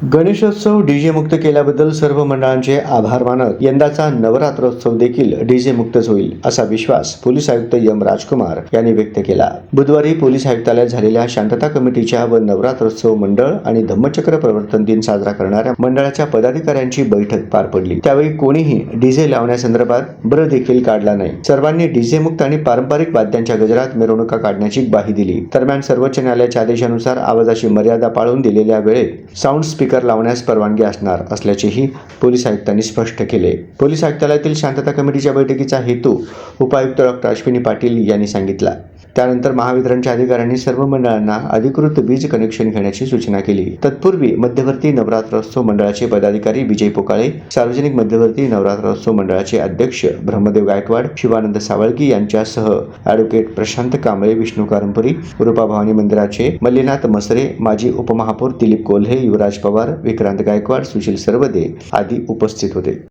Ganeshotsav DJ मुक्त केल्याबद्दल सर्व मंडळांचे आभार मानत यंदाचा नवरात्रोत्सव देखील डीजे मुक्तच होईल असा विश्वास पोलीस आयुक्त एम राजकुमार यांनी व्यक्त केला। बुधवारी पोलीस आयुक्तालयात झालेल्या शांतता कमिटीच्या व नवरात्रोत्सव मंडळ आणि धम्मचक्र प्रवर्तन दिन साजरा करणाऱ्या मंडळाच्या पदाधिकाऱ्यांची बैठक पार पडली। त्यावेळी कोणीही डीजे लावण्यासंदर्भात ब्र देखील काढला नाही। सर्वांनी डीजे मुक्त आणि पारंपरिक वाद्यांच्या गजरात मिरवणुका काढण्याची ग्वाही दिली। दरम्यान सर्वोच्च न्यायालयाच्या आदेशानुसार आवाजाची मर्यादा पाळून दिलेल्या वेळेत साऊंड स्पीकर लावण्यास परवानगी असणार असल्याचेही पोलीस आयुक्तांनी स्पष्ट केले। पोलीस आयुक्तालयातील शांतता कमिटीच्या बैठकीचा हेतू उपायुक्त डॉ. अश्विनी पाटील यांनी सांगितला। त्यानंतर महावितरणच्या अधिकाऱ्यांनी सर्व मंडळांना अधिकृत वीज कनेक्शन घेण्याची सूचना केली। तत्पूर्वी मध्यवर्ती नवरात्रोत्सव मंडळाचे पदाधिकारी विजय पोकाळे, सार्वजनिक मध्यवर्ती नवरात्रोत्सव मंडळाचे अध्यक्ष ब्रह्मदेव गायकवाड, शिवानंद सावळकी यांच्यासह ॲडव्होकेट प्रशांत कांबळे, विष्णू कारंपुरी, रूपा भवानी मंदिराचे मल्लीनाथ मसरे, माजी उपमहापौर दिलीप कोल्हे, युवराज पवार, विक्रांत गायकवाड, सुशील सरवदे आदी उपस्थित होते।